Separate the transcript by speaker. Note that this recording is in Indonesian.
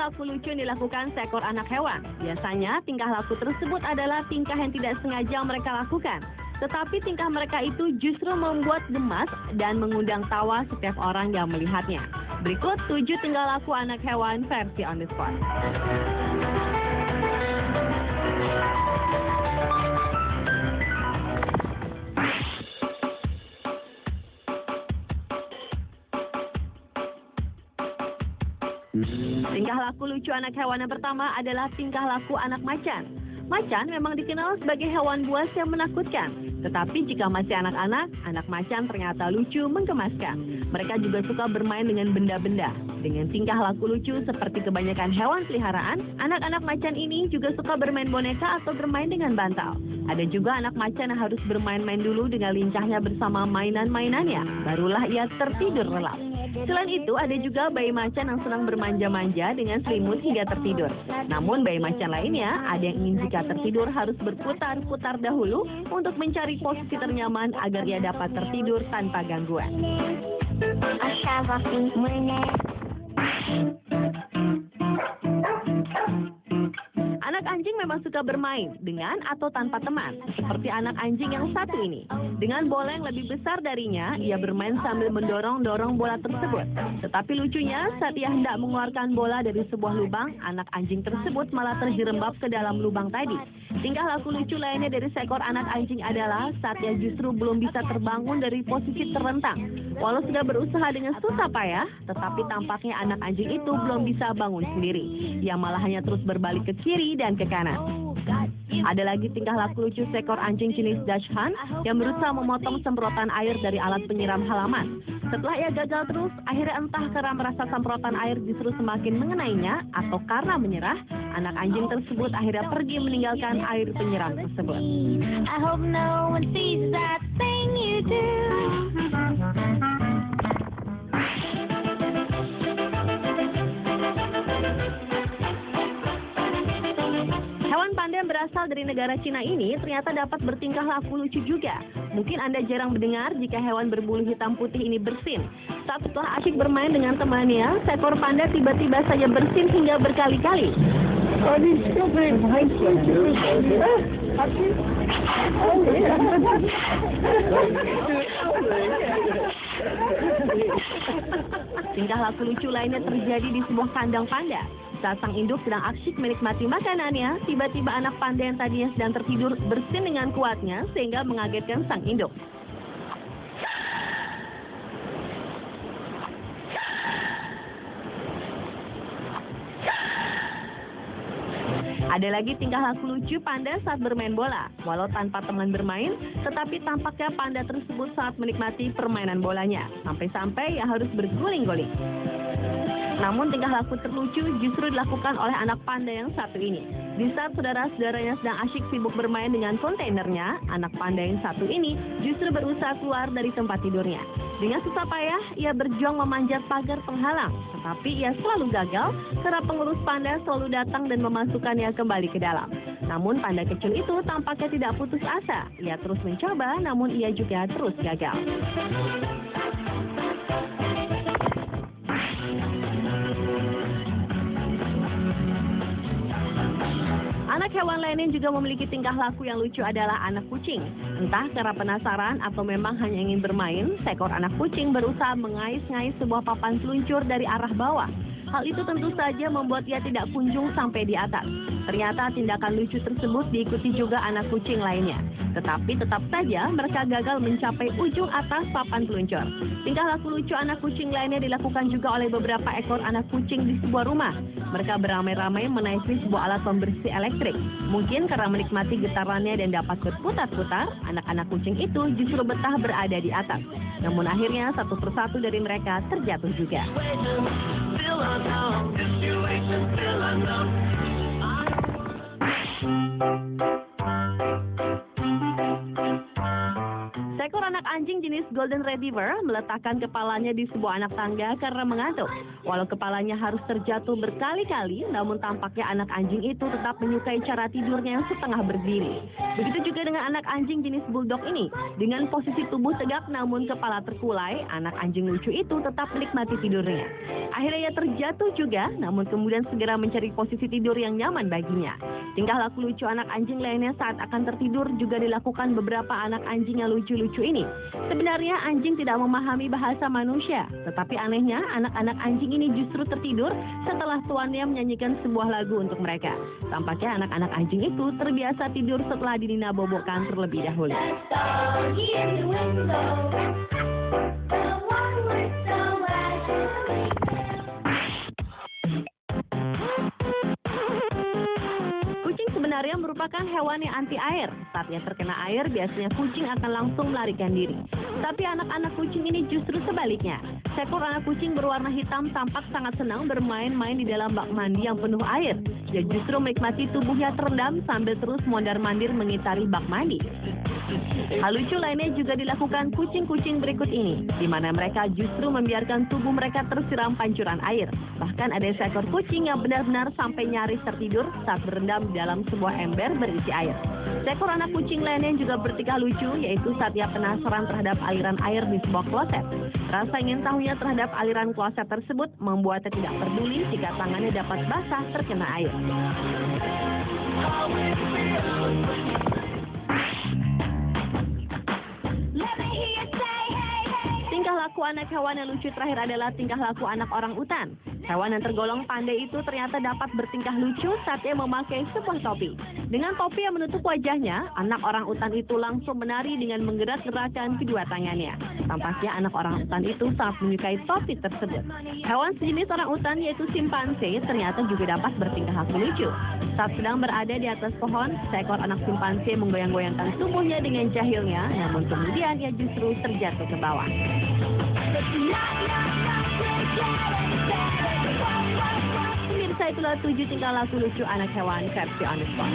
Speaker 1: laku lucu yang dilakukan seekor anak hewan. Biasanya tingkah laku tersebut adalah tingkah yang tidak sengaja mereka lakukan. Tetapi tingkah mereka itu justru membuat gemas dan mengundang tawa setiap orang yang melihatnya. Berikut 7 tingkah laku anak hewan versi on the spot. Tingkah laku lucu anak hewan yang pertama adalah tingkah laku anak macan. Macan memang dikenal sebagai hewan buas yang menakutkan. Tetapi jika masih anak-anak, anak macan ternyata lucu menggemaskan. Mereka juga suka bermain dengan benda-benda. Dengan tingkah laku lucu seperti kebanyakan hewan peliharaan, anak-anak macan ini juga suka bermain boneka atau bermain dengan bantal. Ada juga anak macan yang harus bermain-main dulu dengan lincahnya bersama mainan-mainannya. Barulah ia tertidur lelap. Selain itu, ada juga bayi macan yang senang bermanja-manja dengan selimut hingga tertidur. Namun bayi macan lainnya, ada yang ingin jika tertidur harus berputar-putar dahulu untuk mencari posisi ternyaman agar ia dapat tertidur tanpa gangguan. Anak anjing memang suka bermain dengan atau tanpa teman, seperti anak anjing yang satu ini. Dengan bola yang lebih besar darinya, ia bermain sambil mendorong-dorong bola tersebut. Tetapi lucunya, saat ia hendak mengeluarkan bola dari sebuah lubang, anak anjing tersebut malah terjerembab ke dalam lubang tadi. Tingkah laku lucu lainnya dari seekor anak anjing adalah saat ia justru belum bisa terbangun dari posisi terlentang. Walau sudah berusaha dengan susah payah, tetapi tampaknya anak anjing itu belum bisa bangun sendiri. Ia malah hanya terus berbalik ke kiri dan ke kanan. Ada lagi tingkah laku lucu seekor anjing jenis Dachshund yang berusaha memotong semprotan air dari alat penyiram halaman. Setelah ia gagal terus, akhirnya entah karena merasa semprotan air justru semakin mengenainya atau karena menyerah, anak anjing tersebut akhirnya pergi meninggalkan air penyiram tersebut. I hope no one sees that thing you do. Hewan panda yang berasal dari negara Cina ini ternyata dapat bertingkah laku lucu juga. Mungkin Anda jarang mendengar jika hewan berbulu hitam putih ini bersin. Saat setelah asyik bermain dengan temannya, seekor panda tiba-tiba saja bersin hingga berkali-kali. Tingkah laku lucu lainnya terjadi di sebuah kandang panda. Saat sang induk sedang asyik menikmati makanannya, tiba-tiba anak panda yang tadinya sedang tertidur bersin dengan kuatnya sehingga mengagetkan sang induk. Ada lagi tingkah laku lucu panda saat bermain bola. Walau tanpa teman bermain, tetapi tampaknya panda tersebut saat menikmati permainan bolanya. Sampai-sampai ia harus berguling-guling. Namun tingkah laku terlucu justru dilakukan oleh anak panda yang satu ini. Di saat saudara-saudaranya sedang asyik sibuk bermain dengan kontainernya, anak panda yang satu ini justru berusaha keluar dari tempat tidurnya. Dengan susah payah, ia berjuang memanjat pagar penghalang. Tetapi ia selalu gagal karena pengurus panda selalu datang dan memasukkannya kembali ke dalam. Namun panda kecil itu tampaknya tidak putus asa. Ia terus mencoba, namun ia juga terus gagal. Anak hewan lainnya juga memiliki tingkah laku yang lucu adalah anak kucing. Entah karena penasaran atau memang hanya ingin bermain, seekor anak kucing berusaha mengais-ngais sebuah papan seluncur dari arah bawah. Hal itu tentu saja membuat ia tidak kunjung sampai di atas. Ternyata tindakan lucu tersebut diikuti juga anak kucing lainnya. Tetapi tetap saja mereka gagal mencapai ujung atas papan peluncur. Tingkah laku lucu anak kucing lainnya dilakukan juga oleh beberapa ekor anak kucing di sebuah rumah. Mereka beramai-ramai menaiki sebuah alat pembersih elektrik. Mungkin karena menikmati getarannya dan dapat berputar-putar, anak-anak kucing itu justru betah berada di atas. Namun akhirnya satu persatu dari mereka terjatuh juga. Seekor anak anjing jenis Golden Retriever meletakkan kepalanya di sebuah anak tangga karena mengantuk. Walau kepalanya harus terjatuh berkali-kali, namun tampaknya anak anjing itu tetap menyukai cara tidurnya yang setengah berdiri. Begitu juga dengan anak anjing jenis Bulldog ini. Dengan posisi tubuh tegak namun kepala terkulai, anak anjing lucu itu tetap menikmati tidurnya. Akhirnya ia terjatuh juga, namun kemudian segera mencari posisi tidur yang nyaman baginya. Tingkah laku lucu anak anjing lainnya saat akan tertidur juga dilakukan beberapa anak anjing yang lucu-lucu ini. Sebenarnya anjing tidak memahami bahasa manusia, tetapi anehnya anak-anak anjing ini justru tertidur setelah tuannya menyanyikan sebuah lagu untuk mereka. Tampaknya anak-anak anjing itu terbiasa tidur setelah dinina bobokkan terlebih dahulu. Kucing sebenarnya merupakan hewan yang anti air. Saat ia terkena air, biasanya kucing akan langsung melarikan diri. Tapi anak-anak kucing ini justru sebaliknya. Seekor anak kucing berwarna hitam tampak sangat senang bermain-main di dalam bak mandi yang penuh air. Dia justru menikmati tubuhnya terendam sambil terus mondar-mandir mengitari bak mandi. Hal lucu lainnya juga dilakukan kucing-kucing berikut ini, di mana mereka justru membiarkan tubuh mereka tersiram pancuran air. Bahkan ada seekor kucing yang benar-benar sampai nyaris tertidur saat berendam di dalam sebuah ember berisi air. Seekor anak kucing lainnya juga bertingkah lucu, yaitu saat ia penasaran terhadap aliran air di sebuah kloset. Rasa ingin tahunya terhadap aliran kloset tersebut membuatnya tidak peduli jika tangannya dapat basah terkena air. Tingkah laku anak hewan yang lucu terakhir adalah tingkah laku anak orang utan. Hewan yang tergolong pandai itu ternyata dapat bertingkah lucu saat ia memakai sebuah topi. Dengan topi yang menutup wajahnya, anak orang utan itu langsung menari dengan menggerak-gerakkan kedua tangannya. Tampaknya anak orang utan itu sangat menyukai topi tersebut. Hewan sejenis orang utan yaitu simpanse ternyata juga dapat bertingkah laku lucu. Saat sedang berada di atas pohon, seekor anak simpanse menggoyang-goyangkan tubuhnya dengan jahilnya, namun kemudian ia justru terjatuh ke bawah. Pemirsa, itulah 7 tingkah laku lucu anak hewan versi on the spot.